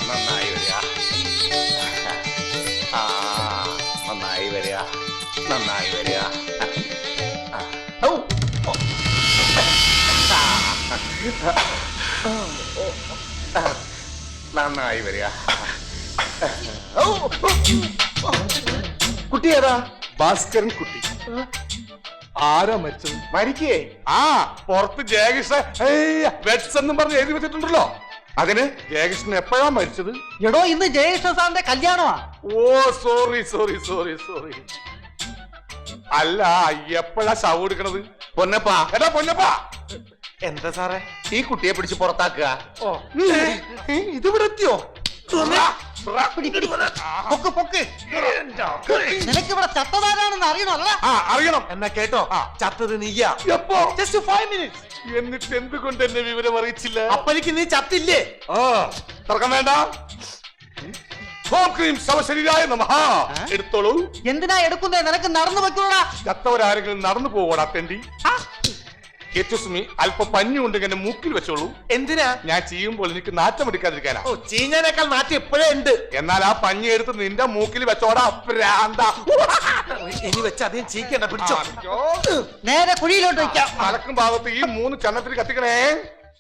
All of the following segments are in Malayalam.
നന്നായി വരിക, നന്നായി വരിക, നന്നായി വരിക. നന്നായി വരിക. കുട്ടി ഏതാ? ഭാസ്കരൻ കുട്ടി. ആരാ മരിച്ചത്? മരിക്കേ? പുറത്ത് ജയകൃഷ്ണ വെറ്റ്സ് എന്നും പറഞ്ഞ് എഴുതി വെച്ചിട്ടുണ്ടല്ലോ. അതിന് ജയകൃഷ്ണൻ എപ്പോഴാ മരിച്ചത്? എടോ, ഇന്ന് ജയകൃഷ്ണ സാറിന്റെ കല്യാണമാ. ഓ സോറി സോറി സോറി സോറി. അല്ല, എപ്പോഴാ ശവം എടുക്കണത്? പൊന്നപ്പാ, എടാ പൊന്നപ്പാ. എന്താ സാറേ? ഈ കുട്ടിയെ പിടിച്ച് പുറത്താക്കുക. ഇതിവിടെ എത്തിയോ? നിനക്കിവിടെ ചത്തതാരാണെന്ന് അറിയണമല്ല? അറിയണം. എന്നാ കേട്ടോ, ചത്തത് നീയാ. എപ്പോ? Just 5 minutes. എന്നിട്ട് എന്തുകൊണ്ട് എന്നെ വിവരം അറിയിച്ചില്ല? അപ്പനിക്ക് നീ ചത്തില്ലേ? തർക്കം വേണ്ട. ശവശരീരായ നമഃ. എടുത്തോളൂ. എന്തിനാ എടുക്കുന്നേ? നിനക്ക് നടന്നു വെക്കൂടാ. ചത്തവരാരെങ്കിലും നടന്നു പോകോടാ തെണ്ടി. അല്പം പഞ്ഞുകൊണ്ട് എന്നെ മൂക്കിൽ വെച്ചോളൂ. എന്തിനാ? ഞാൻ ചെയ്യുമ്പോൾ എനിക്ക് നാറ്റം എടുക്കാതിരിക്കാനാ. ചീഞ്ഞേനേക്കാൾ നാറ്റം ഇപ്പോഴേ ഉണ്ട്. എന്നാൽ ആ പഞ്ഞി എടുത്ത് നിന്റെ മൂക്കിൽ വെച്ചോടാ പ്രാന്ത. ഇനി വെച്ച് അധികം ചീക്കണ്ട, പിടിച്ചോ. നേരെ കുഴിയിലോട്ട് വെക്കാം. തലക്കും ഭാഗത്ത് ഈ 3 ചന്നത്തിൽ കത്തിക്കണേ.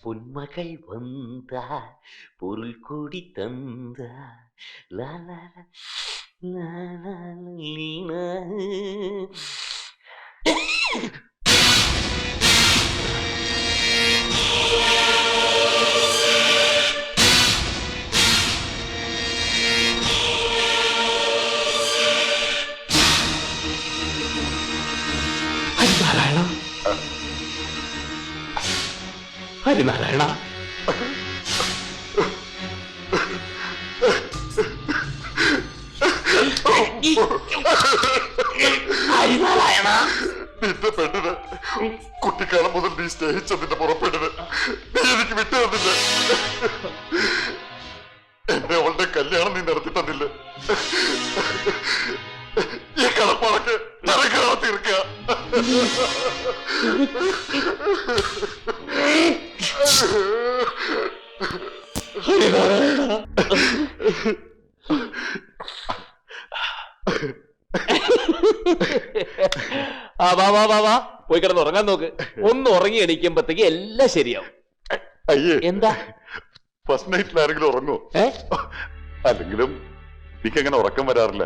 പൊന്മകൾ വന്ന പൊരുൾ കൂടി തന്ന ഹരിനാരായണ. ഹരിനാരായണ, നിന്റെ പെണ്ണിന് കുട്ടിക്കാലം മുതൽ നീ സ്നേഹിച്ചതിന്റെ പുറപ്പെട്ടിന് നീ എനിക്ക് വിട്ടു തന്നില്ല. എന്നെ അവളുടെ കല്യാണം നീ നടത്തി തന്നില്ല. ഈ കടപ്പാടൊക്കെ നരകരാ തീർക്കുക. പോയി കിടന്ന് ഉറങ്ങാൻ നോക്ക്. ഒന്ന് ഉറങ്ങി എണീക്കുമ്പോഴത്തേക്ക് എല്ലാം ശരിയാവും. അയ്യേ, എന്താ ഫസ്റ്റ് നൈറ്റിൽ ആരെങ്കിലും ഉറങ്ങോ? അല്ലെങ്കിലും എനിക്കങ്ങനെ ഉറക്കം വരാറില്ല.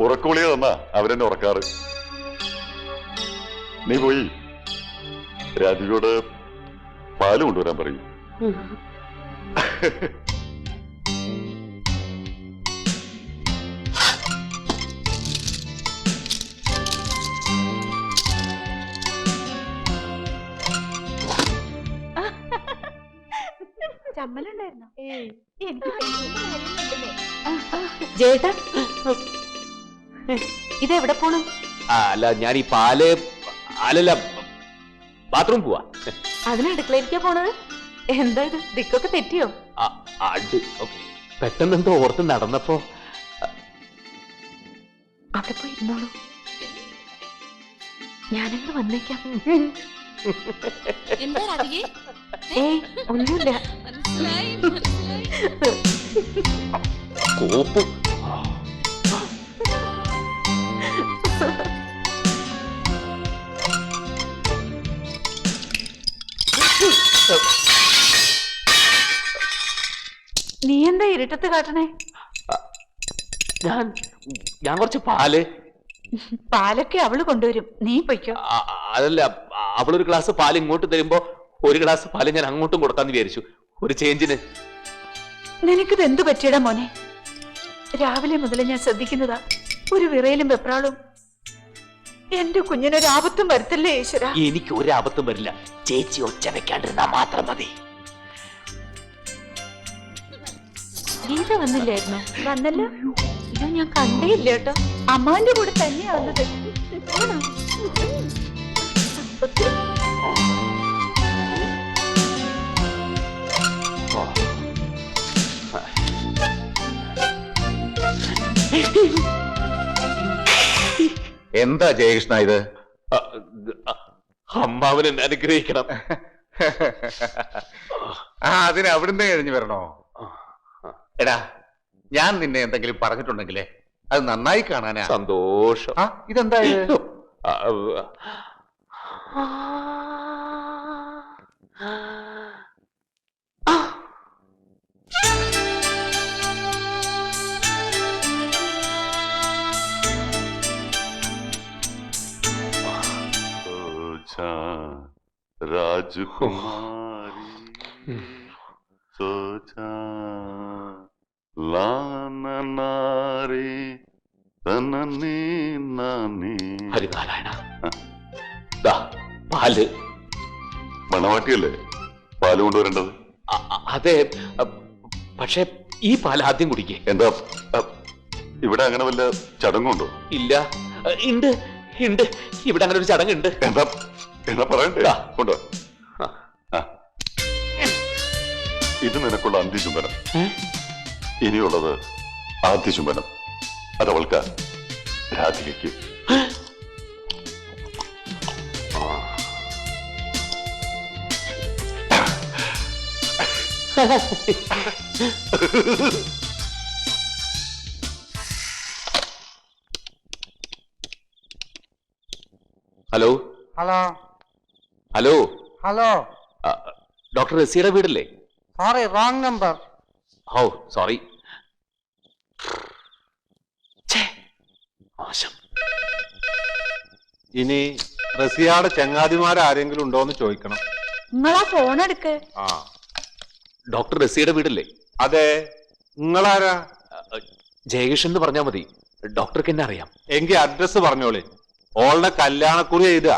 ഉറക്കുളിയ തന്നാ അവരെന്നെ ഉറക്കാറ്. നീ പോയി രാധികയോട് പാല് കൊണ്ടുവരാൻ പറയൂ. ചമ്മലുണ്ടായിരുന്നോ? ജേട്ടാ, ഇതെവിടെ പോണു? അല്ല, ഞാൻ ഈ പാല് അല്ലല്ല ബാത്റൂം പോവാ. അതിന് അടുക്കളയിലേക്കാ പോണത്? എന്താ ഇത്, ദിക്കൊക്കെ തെറ്റിയോ? പെട്ടെന്ന് എന്തോ ഓർത്ത് നടന്നപ്പോ. അവിടെ പോയി ഇരുന്നോളൂ, ഞാനങ്ങ് വന്നേക്കാം. ഏയ്, ഒന്നുമില്ല. കോപ്പ്. നീ എന്താ ഇരുട്ടത്ത് കാട്ടണേ? ഞാൻ കുറച്ച് പാല്. പാലൊക്കെ അവള് കൊണ്ടുവരും, നീ പൊയ്ക്കോ. അതല്ല, അവളൊരു ഗ്ലാസ് പാല് ഇങ്ങോട്ട് തരുമ്പോ ഒരു ഗ്ലാസ് പാല് ഞാൻ അങ്ങോട്ടും കൊടുക്കാന്ന് വിചാരിച്ചു, ഒരു ചേഞ്ചിന്. നിനക്കിത് എന്തു പറ്റിയടാ മോനെ? രാവിലെ മുതൽ ഞാൻ ശ്രദ്ധിക്കുന്നതാ, ഒരു വിറയിലും വെപ്രാളും. എന്റെ കുഞ്ഞിനൊരാപത്തും വരുത്തല്ലേ ഈശ്വര. എനിക്ക് ഒരാപത്തും വരില്ല, ചേച്ചി ഒച്ച വെക്കാണ്ടിരുന്നാ മാത്രം മതി. ഗീത വന്നില്ലായിരുന്നോ? വന്നല്ലോ. ഇത് ഞാൻ കണ്ടേയില്ല കേട്ടോ. അമ്മാന്റെ കൂടെ തന്നെയാ വന്നത്. എന്താ ജയകൃഷ്ണ ഇത്? അമ്മാവനെ അനുഗ്രഹിക്കണം. ആ അതിന് അവിടുന്ന് കഴിഞ്ഞ് വരണോ? എടാ ഞാൻ നിന്നെ എന്തെങ്കിലും പറഞ്ഞിട്ടുണ്ടെങ്കിലേ അത് നന്നായി കാണാനാ. സന്തോഷം. ആ ഇതെന്താ ഇത്? ആ, राजकुमारी सोचा लाननारे तनने नानी ഹരിനാരായണ ദാ പാല്. മണവാട്ടിയല്ലേ പാല് കൊണ്ടുവരേണ്ടത്? അതെ, പക്ഷെ ഈ പാൽ ആദ്യം കുടിക്കേ. എന്താ ഇവിടെ അങ്ങനെ വല്ല ചടങ്ങുണ്ടോ? ഇല്ല, ഉണ്ട് ഉണ്ട്, ഇവിടെ അങ്ങനെ ഒരു ചടങ്ങുണ്ട്. എന്താ എന്താ പറയണ്ടേ? കൊണ്ടോ. ഇത് നിനക്കുള്ള അന്ത്യചുംബനം. ഇനിയുള്ളത് ആദ്യചുംബനം. അതവൾക്ക് രാധികയ്ക്ക്. Hello hello hello, hello. Doctor റസിയുടെ വീടല്ലേ? Sorry, wrong number. Oh sorry. മോശം. ഇനി റസിയാടെ ചങ്ങാതിമാരാരെങ്കിലും ഉണ്ടോന്ന് ചോദിക്കണം. നിങ്ങളാ ഫോൺ എടുക്ക്. ആ ഡോക്ടർ റസിയുടെ വീടല്ലേ? അതെ. നിങ്ങളാരാ? ജയകൃഷ്ണൻ എന്ന് പറഞ്ഞാൽ മതി, ഡോക്ടർക്ക് എന്നെ അറിയാം. എങ്കി അഡ്രസ് പറഞ്ഞോളി. ഓളുടെ കല്യാണക്കുറി എഴുതുക.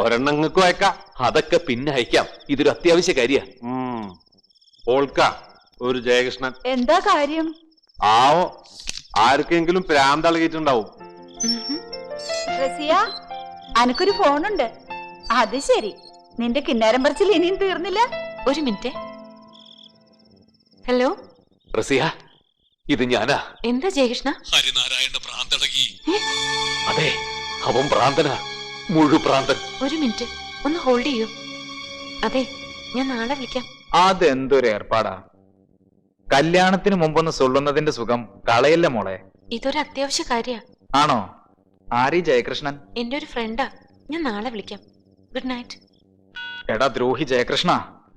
ഒരെണ്ണം നിങ്ങൾക്ക് വയ്ക്കാം. അതൊക്കെ പിന്നെ അയക്കാം, ഇതൊരു അത്യാവശ്യ കാര്യ. ഓൾക്ക ഒരു ജയകൃഷ്ണൻ. എന്താ കാര്യം? ആവോ ആർക്കെങ്കിലും പ്രാന്തളകിയിട്ടുണ്ടാവും. റസിയ, അനക്കൊരു ഫോണുണ്ട്. അത് ശരി, നിന്റെ കിന്നാരം പറിച്ചിൽ ഇനിയും തീർന്നില്ല. ഒരു മിനിറ്റ്. ഹലോ റസിയ, ഇത് ഞാനാ. എന്താ ജയകൃഷ്ണ? ഹരിനാരായണ ഭ്രാന്തളകി. അതെ, അവൻ ഭ്രാന്തനാ, മുഴുഭ്രാന്തൻ. ഒരു മിനിറ്റ്, ഒന്ന് ഹോൾഡ് ചെയ്യൂ. അതെ, ഞാൻ നാളെ വിളിക്കാം. അതെന്തൊരു ഏർപ്പാടാ! കല്യാണത്തിന് മുമ്പൊന്ന് സൊള്ളുന്നതിന്റെ സുഖം കളയല്ല മോളെ. ഇതൊരു അത്യാവശ്യ കാര്യ. ആണോ? ആരീ ജയകൃഷ്ണൻ? എന്റെ ഒരു ഫ്രണ്ടാ. ഞാൻ നാളെ വിളിക്കാം. Good night. എടാ ദ്രോഹി ജയകൃഷ്ണ,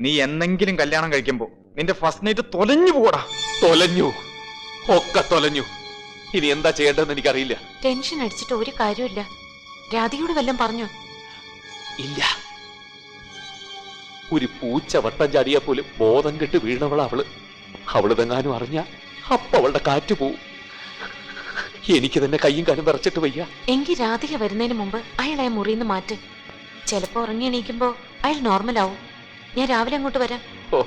നീ എന്നെങ്കിലും കല്യാണം കഴിക്കുമ്പോ നിന്റെ ഫസ്റ്റ് നൈറ്റ് തൊലഞ്ഞു പോടാ. തൊലഞ്ഞു, ഒക്കെ തൊലഞ്ഞു. ഇനി എന്താ ചെയ്യേണ്ടതെന്ന് എനിക്കറിയില്ല. ടെൻഷൻ അടിച്ചിട്ട് ഒരു കാര്യമില്ല. രാധികയോട് വല്ലതും പറഞ്ഞോ? ഇല്ല. ഒരു പൂച്ച വട്ടം ചാടിയാ പോലും ബോധം കെട്ട് വീണവള അവള് തെങ്ങാനും അറിഞ്ഞ അപ്പ അവളുടെ കാറ്റ് പോവും. എനിക്ക് തന്നെ കയ്യും കാലും വിറച്ചിട്ട് വയ്യ. എങ്കിൽ രാധിക വരുന്നതിന് മുമ്പ് അയാൾ ആ മുറിന്ന് മാറ്റ്. ചിലപ്പോ ഉറങ്ങി എണീക്കുമ്പോ അയാൾ നോർമൽ ആവും. ഞാൻ രാവിലെ അങ്ങോട്ട് വരാം. ഓ,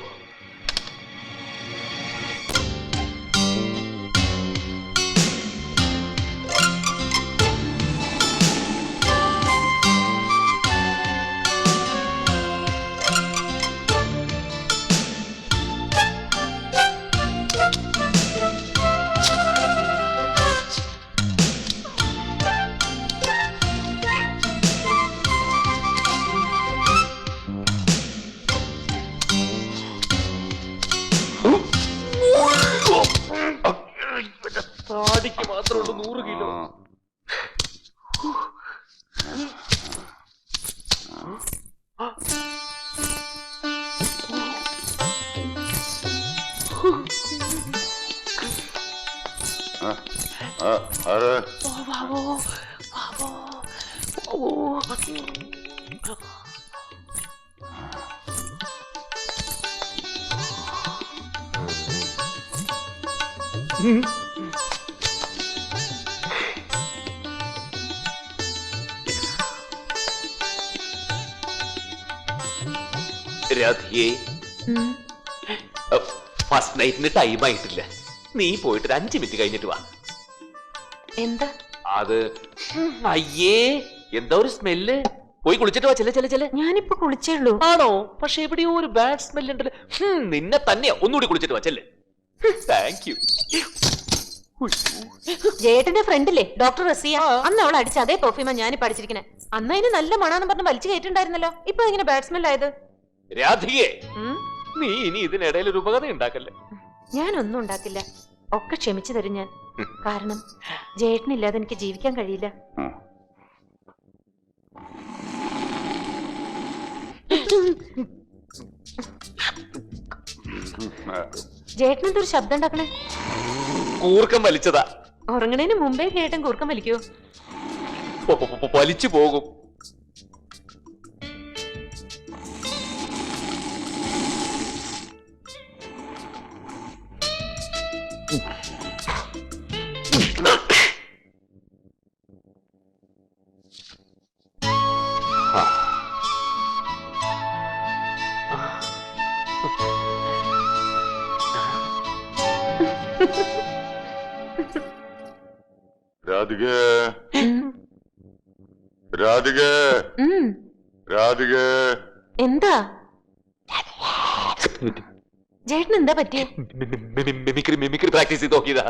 താടിക്ക് മാത്രമുള്ള 100 കിലോ. രാധികേ, ഫസ്റ്റ് നൈറ്റിന് ടൈം ആയിട്ടില്ല. നീ പോയിട്ട് ഒരു 5 മിനിറ്റ് കഴിഞ്ഞിട്ട് വാ. എന്താ അത്? അയ്യേ, എന്താ ഒരു സ്മെല്ല്. പോയി കുളിച്ചിട്ട് വാ. ചെല്ല. ഞാനിപ്പോ കുളിച്ചേള്ളൂ. ആണോ? പക്ഷെ എവിടെയോ ഒരു ബാഡ് സ്മെല്ല് ഉണ്ടല്ലോ. നിന്നെ തന്നെയാ. ഒന്നുകൂടി കുളിച്ചിട്ട് വാ. ചെല്ല്. Thank you. ജയേട്ടന്റെ ഫ്രണ്ടില്ലേ ഡോക്ടർ റസിയ? അന്ന് അവൾ അടിച്ച അതേ പെർഫ്യൂമാ ഞാനിപ്പോ അടിച്ചിരിക്കണേ. അന്ന് അതിന് നല്ല മണാന്ന് പറഞ്ഞ് വലിച്ചു കയറ്റുണ്ടായിരുന്നല്ലോ. ഇപ്പൊ ഇങ്ങനെ ബാഡ് സ്മെൽ ആയത്. രാധികേ, നീ ഇനി ഇതിനിടയിൽ ഒരു ഉപകഥ ഉണ്ടാക്കല്ലേ. ഞാനൊന്നും ഉണ്ടാക്കില്ല, ഒക്കെ ക്ഷമിച്ചു തരും ഞാൻ. കാരണം ജയേട്ടനില്ലാതെ എനിക്ക് ജീവിക്കാൻ കഴിയില്ല. ജയേട്ടനെന്തൊരു ശബ്ദം ഉണ്ടാക്കണേ? കൂർക്കം വലിച്ചതാ. ഉറങ്ങണേന് മുമ്പേ ജയേട്ടൻ കൂർക്കം വലിക്കോ? വലിച്ചു പോകും. രാധികേ, രാധികേ, രാധികേ. എന്താ ജയേട്ടൻ എന്താ പറ്റിയ? മിമിക്രി പ്രാക്ടീസ് ചെയ്ത് നോക്കിയതാ.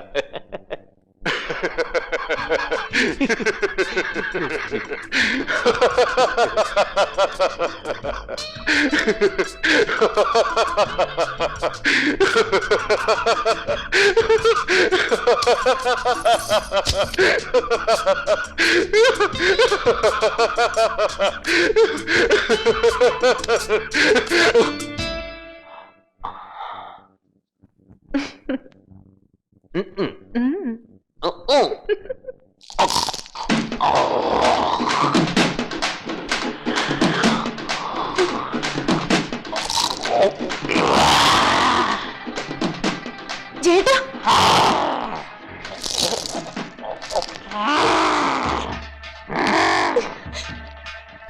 ജയേട്ടാ,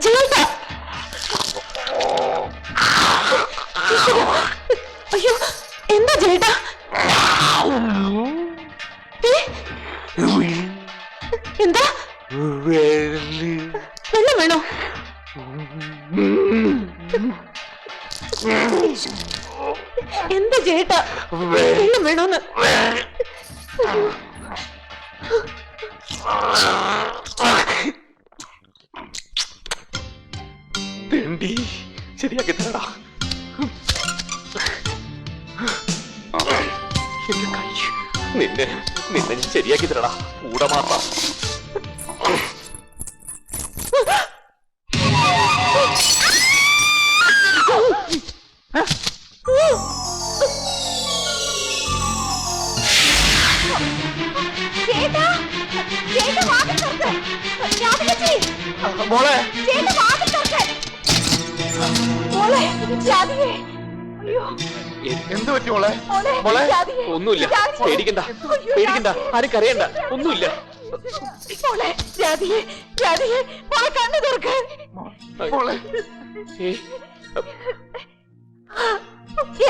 ജയേട്ടാ, അയ്യോ എന്താ ജയേട്ടാ? എന്താ വെള്ളം വേണോ? എന്താ ജയേട്ടാ, വെള്ളം വേണോന്ന്? തെണ്ടി ശരിയാക്കി തരടാ. എന്റെ കൈ നിന്നെ നിന്നെ ശരിയാക്കി തരടാ. കൂടെ മാത്രം. മോളെ എന്ത് പറ്റി മോളെ? മോളെ ഒന്നുമില്ല, പേടിക്കണ്ട പേടിക്കണ്ട, ആരും കരയണ്ട, ഒന്നുമില്ല. കണ്ണു തുറക്ക്. മോളെ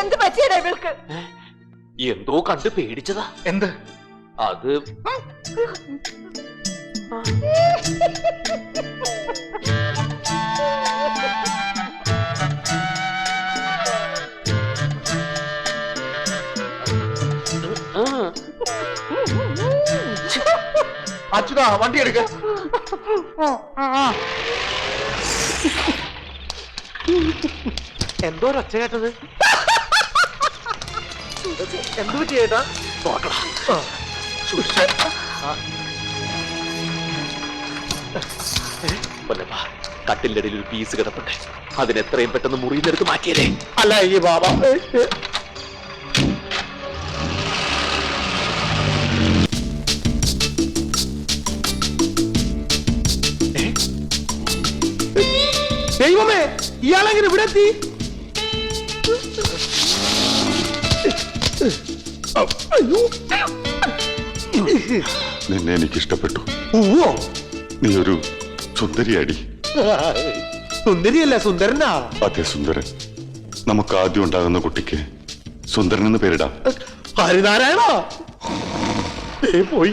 എന്ത് പറ്റിയടാ ഇവൾക്ക്? എന്തോ കണ്ട് പേടിച്ചതാ. എന്ത്? അത് അച്യുതാ വണ്ടി എടുക്ക. എന്തോ ഒരു ഒച്ച കേട്ടത്? എന്തു പറ്റി ചേട്ടാ? കട്ടിലിന്റെ ഇടയിൽ ഒരു പീസ് കിടപ്പുണ്ട്. അതിനെത്രയും പെട്ടെന്ന് മുറിയുന്നെടുത്ത് മാറ്റിയതേ. അല്ല ഈ ബാബ ദൈവമേ, ഇയാളെങ്ങനെ ഇവിടെ എത്തി? നിന്നെ എനിക്ക് ഇഷ്ടപ്പെട്ടു. ഓ നീ ഒരു സുന്ദരിയാടി. സുന്ദരിയല്ല, സുന്ദരനാ. അതെ, സുന്ദരൻ. നമുക്ക് ആദ്യം ഉണ്ടാകുന്ന കുട്ടിക്ക് സുന്ദരൻ എന്ന് പേരിടാം. ഹരിനാരായണ പോയി.